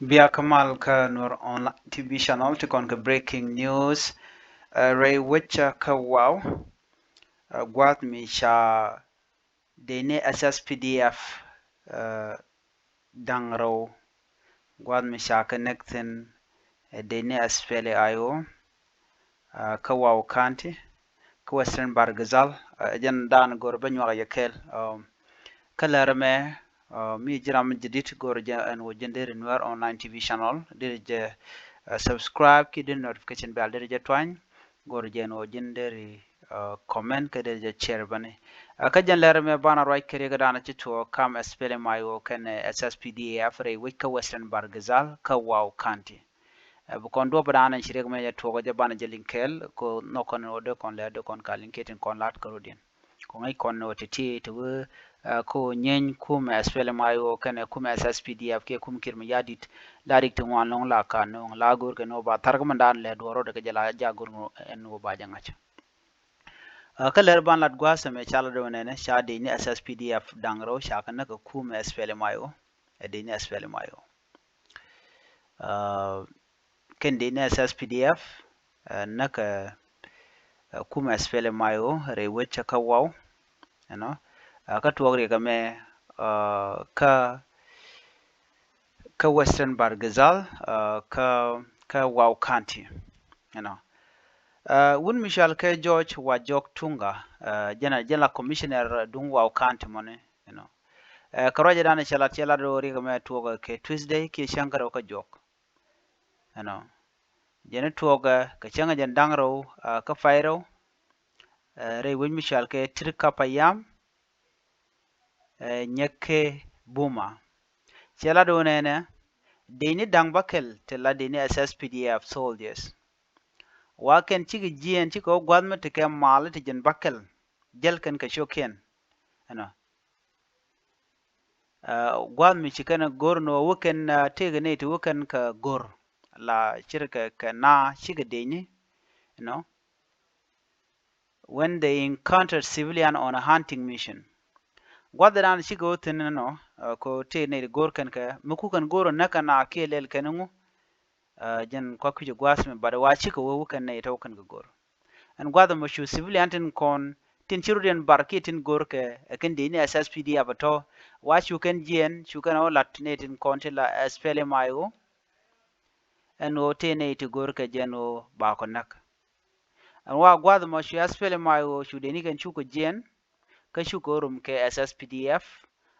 Bia Kamal ka Nur online TV channel to kon ka breaking news ray wicha ka wow gwat mi sha dene SSPDF uh, dangro gwat mi sha connecting dene SPLM IO ka wow county ka Western Bargazal jan dan gor banyo yakel kalarame mi jiram jidit gor ja an wajender Nuer online TV channel dir subscribe ki din notification bell der je twany gor je no jinderi comment ke der je share bane ka jan lere me bana right kere ga dana to kam SPLM IO ken SSPDF re wika Western Bargazal ka Wau County bu kon do bana shire me to ga je bana je linkel ko no kon o kon le kon ka linketin kon lat ko rodin ko ngai kon no tete to ko nyen kum SPLM IO ken kum SSPDF ke kum kirma yadit larik to wan long la ka no la gor ke no ba tar ko mandan le do ro de ke jala ja gor no en no ba janga cha ka ler ban lat gwa se me chala do ne sha de ni SSPDF dangro sha kan ka kum SPLM IO e de ni SPLM IO ken de ni SSPDF na ka kum SPLM IO re wecha ka wow you know ka tuwagre ka me ka Western Bargazal ka Wau County you know wun Michel ke George wa jok tunga jena commissioner dung Wau County mone you know karoja dana chala do ri me tuoga ke Tuesday ke shankaro ka jok you know jena tuoga ka changa jen dangro ka fairo re wun Michel ke trika payam nyeke buma chala do nene deni dang bakel tela deni SSPDF soldiers waken chigi jien chiko gwadma tike mal ti jen bakel jelken ka shoken ano gwadmi chikana gor no wuken tege ne ti wuken ka gor la chirka ka na chiga deni you know when they encountered civilian on a hunting mission gwadran chiga utin no ko te ne gor kan ka mukukan goro naka na kelel kanungu jen kwa kuje gwasmi bada wa chika wuken ne to kan gor and gwada mo shu civilian tin kon tin chiruden barki tin gorke ken de ni SSPD abato wa shu ken jien shu kan o latne tin kon ti la SPLM IO and o te ne ti gorke jeno ba ko nak and wa gwada mo shu SPLM IO shu de ni ken shu ko jien ka shu ko rum ke SSPDF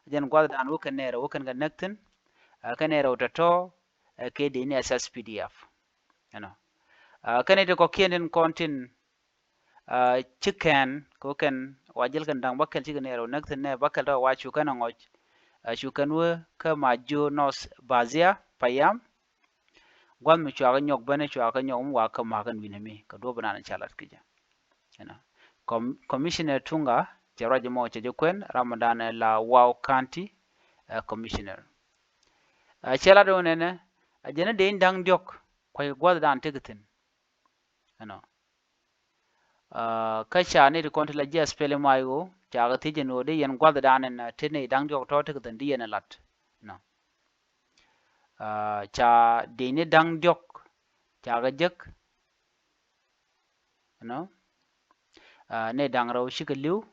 jen gwada dan wo ken nero wo ken ga naktin kan nero to ke de ni SSPDF you know kan ite ko kien kon tin chicken ko ken wajil kan dang bakel chicken ero nak ne bakel da wa chu kan ngoj chu kan we ka ma jo nos bazia payam gwan mi chwa nyok bane chwa ka nyok wa ka ma kan winami ka do bana chalat kija ena commissioner tunga jaraje mo che kwen ramadan la Wau County commissioner chela do ne ajena de dang diok ko gwada dan tegatin ena kacha ne kon la jas pele mayo chaga tije no de yen gwada danen tene dang jok to te den diene lat no cha de ne dang jok chaga jek no ne dang raw shikaliu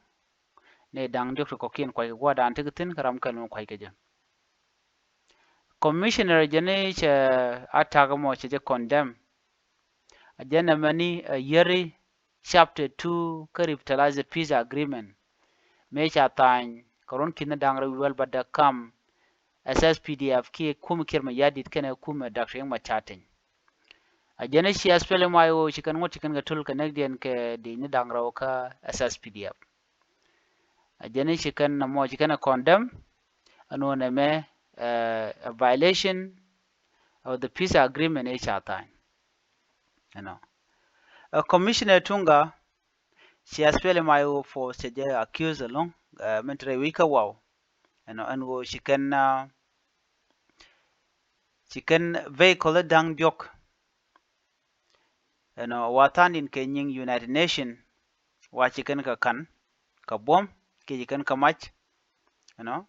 ne dang jok ko kien ko gwada an te tin karam kan ko ke je commissioner jene che ataga mo che condemn ajena mani yeri chapter 2 revitalized peace agreement me cha tan koron kin dang raw wel badda kam SSPDF ki kum kirma yadit kene kum Dr. Yang Machaten ajene shi SPLM IO chikan ngo chikan ga tul kanek den ke de ni dangraw ka SSPDF ajene chikan na mo chikan condemn anu ne me a violation of the peace agreement e chatan you know commissioner tunga shi SPLM IO for seje accused along mentre wika wow you know and chikan vehicle dang diok you know watan in kenying United Nation wa chikan ka kan ka bom ke chikan ka mach you know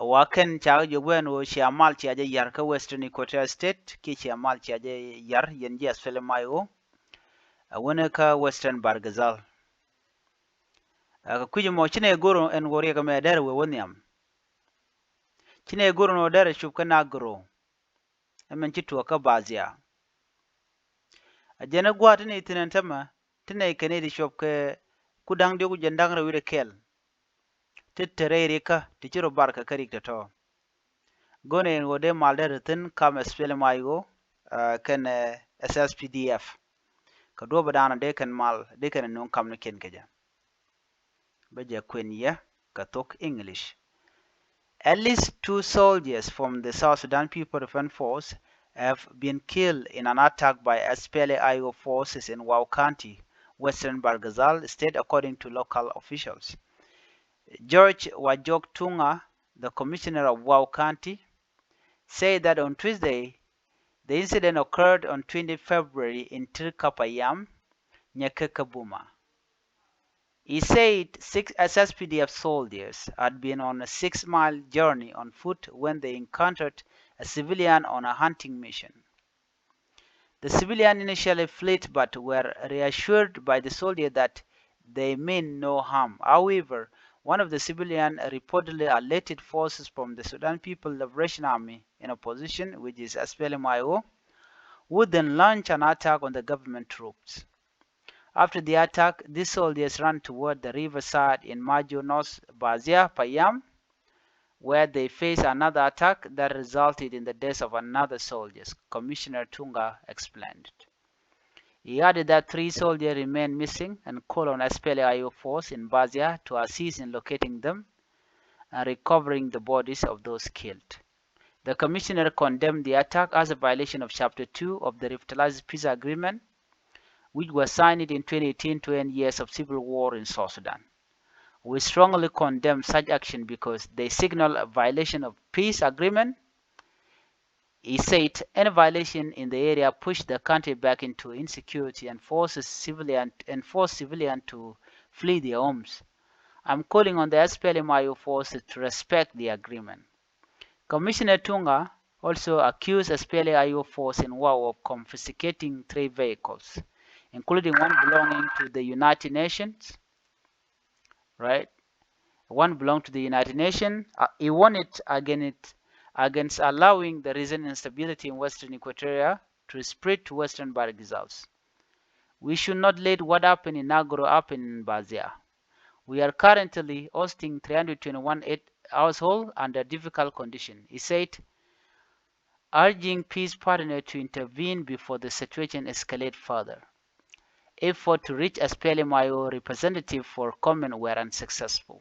waken cha jogwen wo chiamal chi aje yar ka Western Equatoria State ki chiamal chi aje yar yen ji SPLM IO wone ka Western Bargazal ka kuji mo chine goro en gori ka me der we woniam chine goro no der chup ka na goro emen chi to ka bazia ajena gwat ni tinen tama tine kene di shop ke kudang di ku jendang ra wire kel tittere rika tichiro barka karik to gone en gode malder tin kam SPLM IO kan SSPDF ka do badana de kan mal de kan non kam no ken keja beja kwenya ka talk English. At least 2 soldiers from the South Sudan People Defense Force have been killed in an attack by SPLM IO forces in Wau County, Western Bargazal State, according to local officials. George Wajok Tunga, the commissioner of Wau County, said that on Tuesday, the incident occurred on 20 February in Tirkapayam, Nyakekabuma. He said 6 SSPDF soldiers had been on a 6-mile journey on foot when they encountered a civilian on a hunting mission. The civilian initially fled but were reassured by the soldier that they meant no harm. However, one of the civilians reportedly alerted forces from the Sudan People Liberation Army in opposition, which is SPLM IO, would then launch an attack on the government troops. After the attack, these soldiers ran toward the riverside in Majo North Bazia Payam, where they faced another attack that resulted in the death of another soldier, Commissioner Tunga explained. He added that 3 soldiers remain missing and called on SPLM IO force in Bazia to assist in locating them and recovering the bodies of those killed. The commissioner condemned the attack as a violation of Chapter 2 of the Revitalized Peace Agreement, which was signed in 2018 to end years of civil war in South Sudan. We strongly condemn such action because they signal a violation of peace agreement. He said any violation in the area pushed the country back into insecurity and forced civilians to flee their homes. I'm calling on the SPLM IO forces to respect the agreement. Commissioner Tunga also accused SPLM IO force in Wau of confiscating 3 vehicles, including one belonging to the United Nations, right? One belonged to the United Nations. He warned it against allowing the recent instability in Western Equatoria to spread to Western Bargazals. We should not let what happened in Nagoro happen in Bazia. We are currently hosting 321 households under difficult conditions, he said, urging peace partners to intervene before the situation escalates further. Efforts to reach SPLM IO representative for comment were unsuccessful.